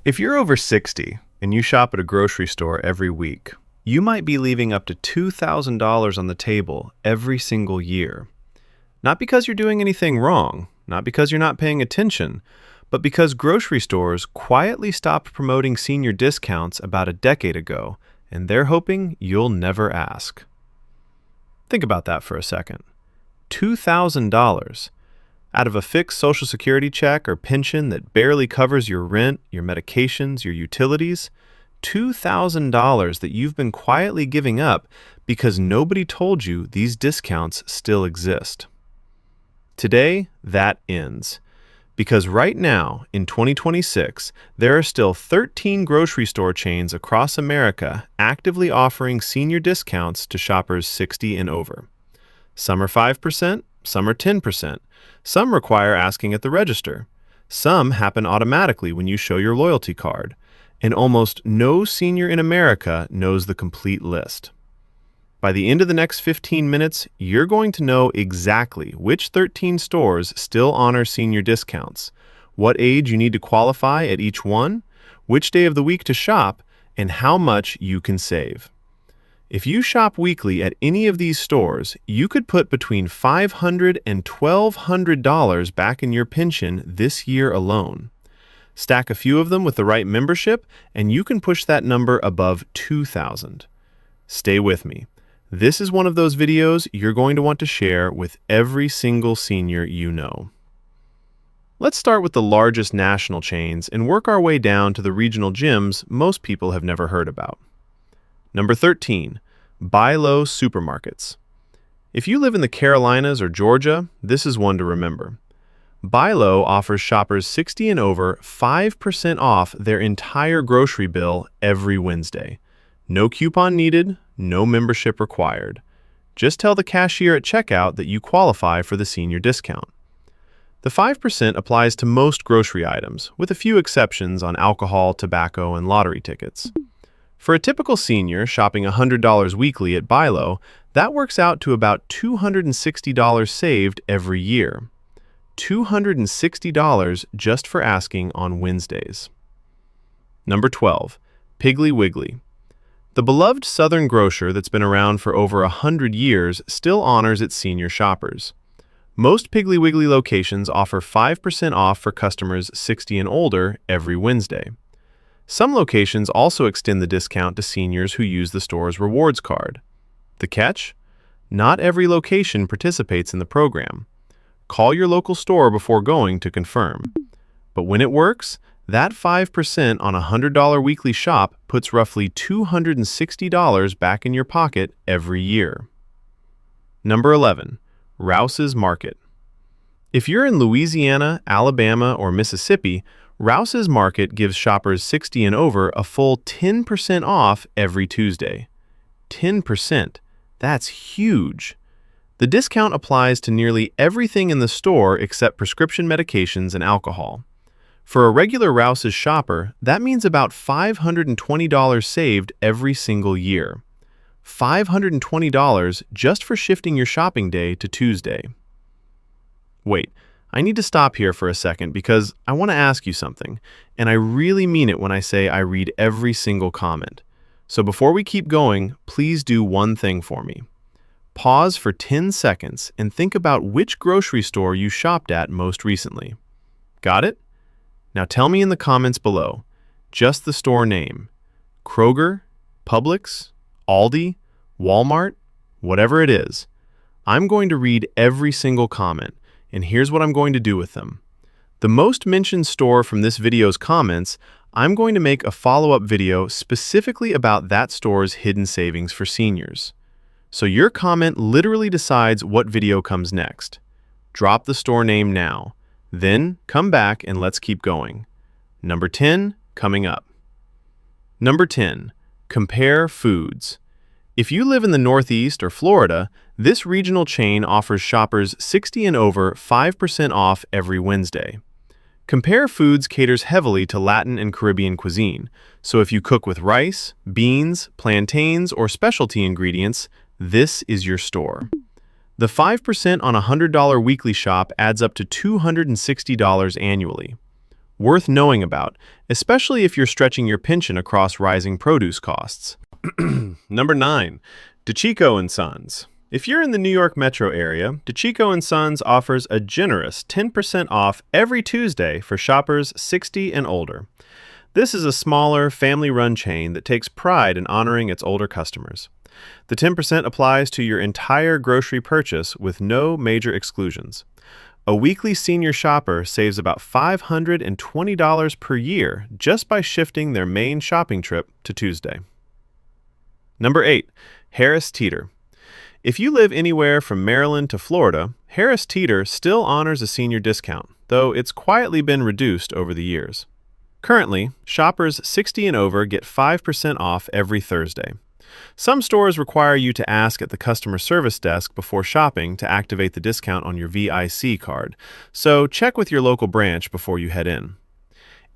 If you're over 60 and you shop at a grocery store every week, you might be leaving up to $2,000 on the table every single year. Not because you're doing anything wrong, not because you're not paying attention, but because grocery stores quietly stopped promoting senior discounts about a decade ago, and they're hoping you'll never ask. Think about that for a second. $2,000 out of a fixed Social Security check or pension that barely covers your rent, your medications, your utilities, $2,000 that you've been quietly giving up because nobody told you these discounts still exist. Today, that ends. Because right now, in 2026, there are still 13 grocery store chains across America actively offering senior discounts to shoppers 60 and over. Some are 5%, some are 10%. Some require asking at the register. Some happen automatically when you show your loyalty card. And almost no senior in America knows the complete list. By the end of the next 15 minutes, you're going to know exactly which 13 stores still honor senior discounts, what age you need to qualify at each one, which day of the week to shop, and how much you can save. If you shop weekly at any of these stores, you could put between $500 and $1,200 back in your pension this year alone. Stack a few of them with the right membership, and you can push that number above $2,000. Stay with me. This is one of those videos you're going to want to share with every single senior you know. Let's start with the largest national chains and work our way down to the regional gyms most people have never heard about. Number 13, Buy Low Supermarkets. If you live in the Carolinas or Georgia, this is one to remember. Buy Low offers shoppers 60 and over 5% off their entire grocery bill every Wednesday. No coupon needed, no membership required. Just tell the cashier at checkout that you qualify for the senior discount. The 5% applies to most grocery items, with a few exceptions on alcohol, tobacco, and lottery tickets. For a typical senior shopping $100 weekly at Buy Low, that works out to about $260 saved every year. $260 just for asking on Wednesdays. Number 12, Piggly Wiggly. The beloved Southern grocer that's been around for over 100 years still honors its senior shoppers. Most Piggly Wiggly locations offer 5% off for customers 60 and older every Wednesday. Some locations also extend the discount to seniors who use the store's rewards card. The catch? Not every location participates in the program. Call your local store before going to confirm. But when it works, that 5% on a $100 weekly shop puts roughly $260 back in your pocket every year. Number 11, Rouses Market. If you're in Louisiana, Alabama, or Mississippi, Rouses Market gives shoppers 60 and over a full 10% off every Tuesday. 10%. That's huge. The discount applies to nearly everything in the store except prescription medications and alcohol. For a regular Rouses shopper, that means about $520 saved every single year. $520 just for shifting your shopping day to Tuesday. Wait, I need to stop here for a second because I want to ask you something, and I really mean it when I say I read every single comment. So before we keep going, please do one thing for me. Pause for 10 seconds and think about which grocery store you shopped at most recently. Got it? Now tell me in the comments below, just the store name. Kroger, Publix, Aldi, Walmart, whatever it is. I'm going to read every single comment, and here's what I'm going to do with them. The most mentioned store from this video's comments, I'm going to make a follow-up video specifically about that store's hidden savings for seniors. So your comment literally decides what video comes next. Drop the store name now. Then come back and let's keep going. Number 10, coming up. Number 10, Compare Foods. If you live in the Northeast or Florida, this regional chain offers shoppers 60 and over 5% off every Wednesday. Compare Foods caters heavily to Latin and Caribbean cuisine, so if you cook with rice, beans, plantains, or specialty ingredients, this is your store. The 5% on a $100 weekly shop adds up to $260 annually. Worth knowing about, especially if you're stretching your pension across rising produce costs. Number 9. DeCicco and Sons. If you're in the New York metro area, DeCicco and Sons offers a generous 10% off every Tuesday for shoppers 60 and older. This is a smaller, family-run chain that takes pride in honoring its older customers. The 10% applies to your entire grocery purchase with no major exclusions. A weekly senior shopper saves about $520 per year just by shifting their main shopping trip to Tuesday. Number 8. Harris Teeter. If you live anywhere from Maryland to Florida, Harris Teeter still honors a senior discount, though it's quietly been reduced over the years. Currently, shoppers 60 and over get 5% off every Thursday. Some stores require you to ask at the customer service desk before shopping to activate the discount on your VIC card, so check with your local branch before you head in.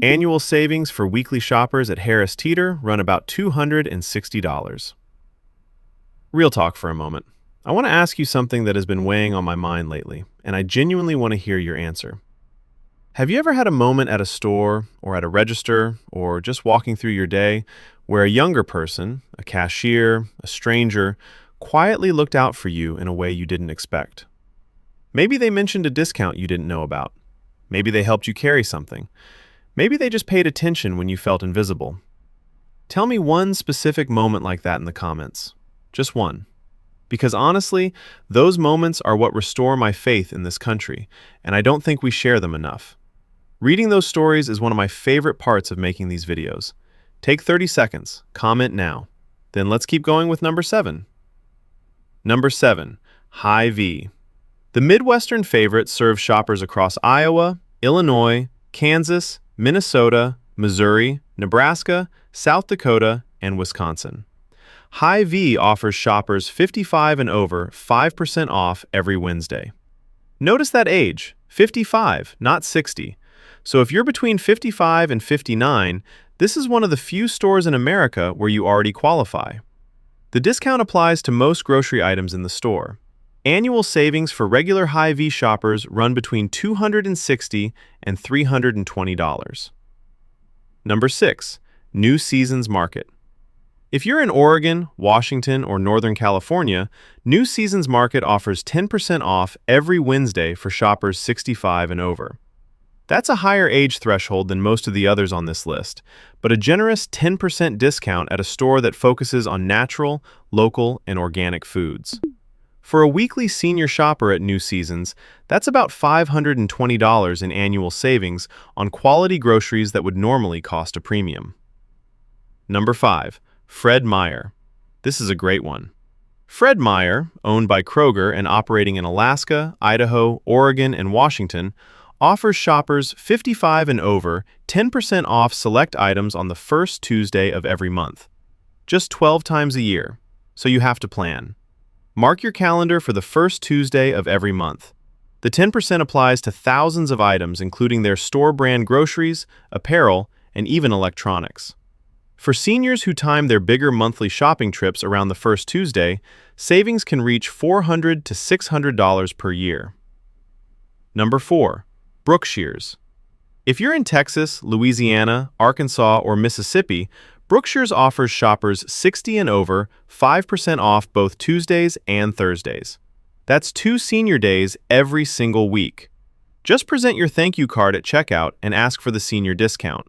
Annual savings for weekly shoppers at Harris Teeter run about $260. Real talk for a moment. I want to ask you something that has been weighing on my mind lately, and I genuinely want to hear your answer. Have you ever had a moment at a store or at a register or just walking through your day where a younger person, a cashier, a stranger, quietly looked out for you in a way you didn't expect? Maybe they mentioned a discount you didn't know about. Maybe they helped you carry something. Maybe they just paid attention when you felt invisible. Tell me one specific moment like that in the comments. Just one. Because honestly, those moments are what restore my faith in this country, and I don't think we share them enough. Reading those stories is one of my favorite parts of making these videos. Take 30 seconds, comment now. Then let's keep going with number 7. Number 7. Hy-Vee. The Midwestern favorite serves shoppers across Iowa, Illinois, Kansas, Minnesota, Missouri, Nebraska, South Dakota, and Wisconsin. Hy-Vee offers shoppers 55 and over 5% off every Wednesday. Notice that age, 55, not 60. So if you're between 55 and 59, this is one of the few stores in America where you already qualify. The discount applies to most grocery items in the store. Annual savings for regular Hy-Vee shoppers run between $260 and $320. Number 6. New Seasons Market. If you're in Oregon, Washington, or Northern California, New Seasons Market offers 10% off every Wednesday for shoppers 65 and over. That's a higher age threshold than most of the others on this list, but a generous 10% discount at a store that focuses on natural, local, and organic foods. For a weekly senior shopper at New Seasons, that's about $520 in annual savings on quality groceries that would normally cost a premium. Number 5. Fred Meyer. This is a great one. Fred Meyer, owned by Kroger and operating in Alaska, Idaho, Oregon, and Washington, offers shoppers 55 and over 10% off select items on the first Tuesday of every month. Just 12 times a year, so you have to plan. Mark your calendar for the first Tuesday of every month. The 10% applies to thousands of items, including their store-brand groceries, apparel, and even electronics. For seniors who time their bigger monthly shopping trips around the first Tuesday, savings can reach $400 to $600 per year. Number 4. Brookshire's. If you're in Texas, Louisiana, Arkansas, or Mississippi, Brookshire's offers shoppers 60 and over 5% off both Tuesdays and Thursdays. That's 2 senior days every single week. Just present your thank you card at checkout and ask for the senior discount.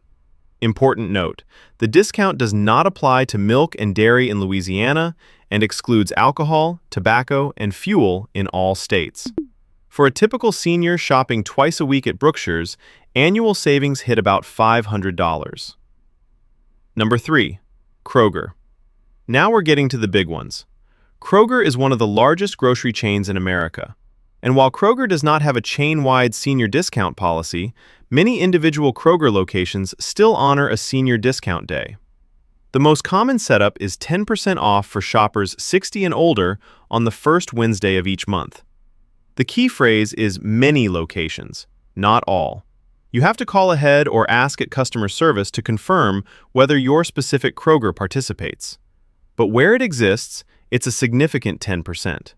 Important note, the discount does not apply to milk and dairy in Louisiana and excludes alcohol, tobacco, and fuel in all states. For a typical senior shopping twice a week at Brookshire's, annual savings hit about $500. Number 3. Kroger. Now we're getting to the big ones. Kroger is one of the largest grocery chains in America. And while Kroger does not have a chain-wide senior discount policy, many individual Kroger locations still honor a senior discount day. The most common setup is 10% off for shoppers 60 and older on the first Wednesday of each month. The key phrase is many locations, not all. You have to call ahead or ask at customer service to confirm whether your specific Kroger participates. But where it exists, it's a significant 10%.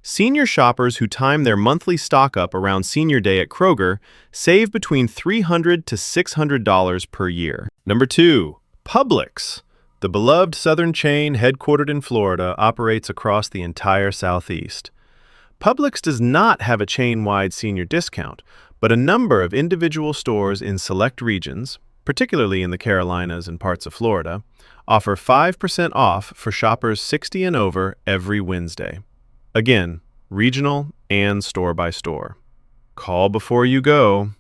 Senior shoppers who time their monthly stock-up around Senior Day at Kroger save between $300 to $600 per year. Number 2. Publix. The beloved Southern chain headquartered in Florida operates across the entire Southeast. Publix does not have a chain-wide senior discount, but a number of individual stores in select regions, particularly in the Carolinas and parts of Florida, offer 5% off for shoppers 60 and over every Wednesday. Again, regional and store by store. Call before you go.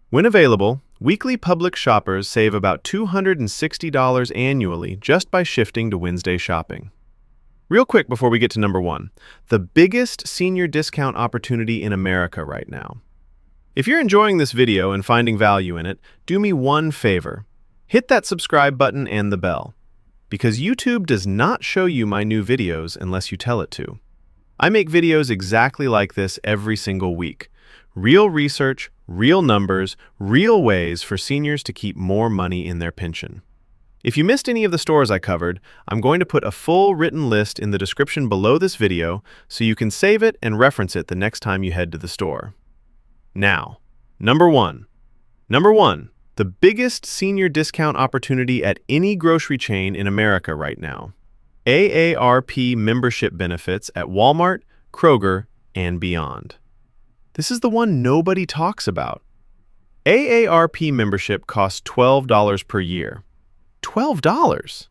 When available, weekly Publix shoppers save about $260 annually just by shifting to Wednesday shopping. Real quick before we get to number 1, the biggest senior discount opportunity in America right now. If you're enjoying this video and finding value in it, do me one favor. Hit that subscribe button and the bell, because YouTube does not show you my new videos unless you tell it to. I make videos exactly like this every single week. Real research, real numbers, real ways for seniors to keep more money in their pension. If you missed any of the stores I covered, I'm going to put a full written list in the description below this video so you can save it and reference it the next time you head to the store. Now, number 1. Number 1, the biggest senior discount opportunity at any grocery chain in America right now. AARP membership benefits at Walmart, Kroger, and beyond. This is the one nobody talks about. AARP membership costs $12 per year. $12!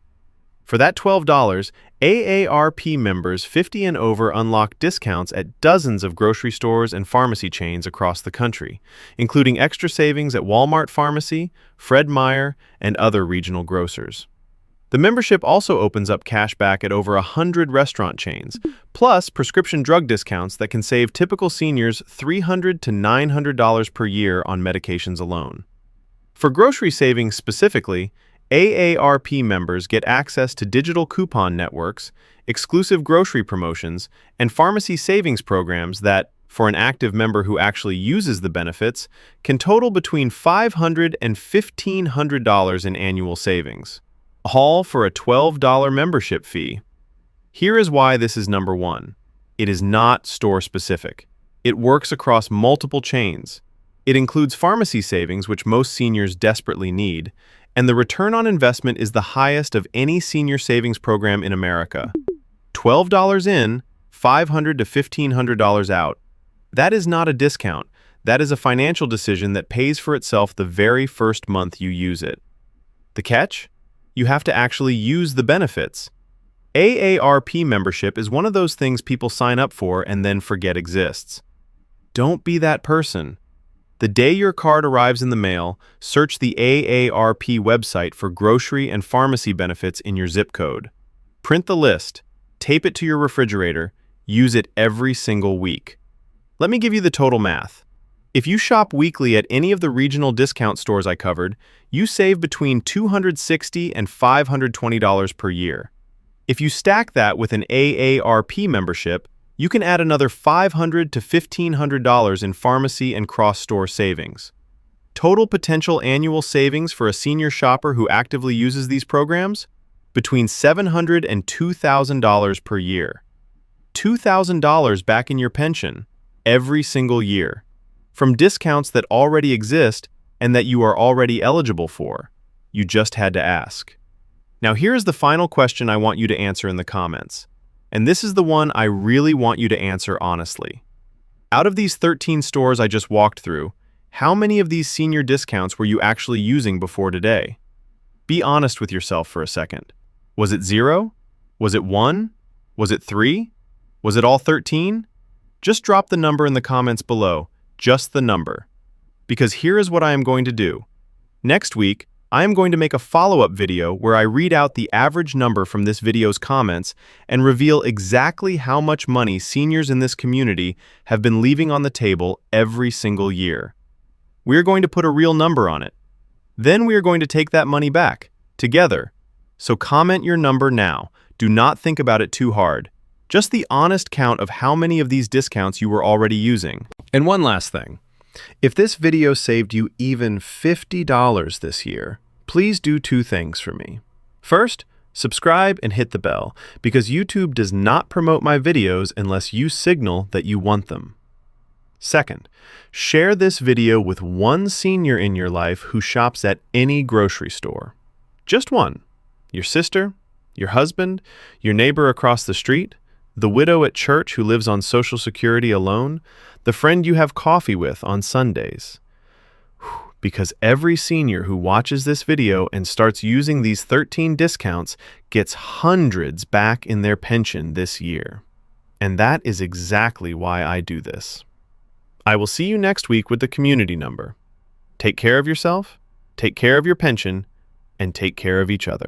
For that $12, AARP members 50 and over unlock discounts at dozens of grocery stores and pharmacy chains across the country, including extra savings at Walmart Pharmacy, Fred Meyer, and other regional grocers. The membership also opens up cash back at over 100 restaurant chains, plus prescription drug discounts that can save typical seniors $300 to $900 per year on medications alone. For grocery savings specifically, AARP members get access to digital coupon networks, exclusive grocery promotions, and pharmacy savings programs that, for an active member who actually uses the benefits, can total between $500 and $1,500 in annual savings, all for a $12 membership fee. Here is why this is number 1. It is not store-specific. It works across multiple chains. It includes pharmacy savings, which most seniors desperately need, and the return on investment is the highest of any senior savings program in America. $12 in, $500 to $1,500 out. That is not a discount. That is a financial decision that pays for itself the very first month you use it. The catch? You have to actually use the benefits. AARP membership is one of those things people sign up for and then forget exists. Don't be that person. The day your card arrives in the mail, search the AARP website for grocery and pharmacy benefits in your zip code. Print the list, tape it to your refrigerator, use it every single week. Let me give you the total math. If you shop weekly at any of the regional discount stores I covered, you save between $260 and $520 per year. If you stack that with an AARP membership, you can add another $500 to $1,500 in pharmacy and cross-store savings. Total potential annual savings for a senior shopper who actively uses these programs? Between $700 and $2,000 per year. $2,000 back in your pension, every single year, from discounts that already exist and that you are already eligible for. You just had to ask. Now here's the final question I want you to answer in the comments. And this is the one I really want you to answer honestly. Out of these 13 stores I just walked through, how many of these senior discounts were you actually using before today? Be honest with yourself for a second. Was it 0? Was it 1? Was it 3? Was it all 13? Just drop the number in the comments below, just the number. Because here is what I am going to do. Next week, I am going to make a follow-up video where I read out the average number from this video's comments and reveal exactly how much money seniors in this community have been leaving on the table every single year. We are going to put a real number on it. Then we are going to take that money back, together. So comment your number now. Do not think about it too hard. Just the honest count of how many of these discounts you were already using. And one last thing. If this video saved you even $50 this year, please do 2 things for me. First, Subscribe and hit the bell because YouTube does not promote my videos unless you signal that you want them. Second, share this video with one senior in your life who shops at any grocery store. Just one. Your sister, your husband, your neighbor across the street, the widow at church who lives on Social Security alone, the friend you have coffee with on Sundays. Because every senior who watches this video and starts using these 13 discounts gets hundreds back in their pension this year. And that is exactly why I do this. I will see you next week with the community number. Take care of yourself, take care of your pension, and take care of each other.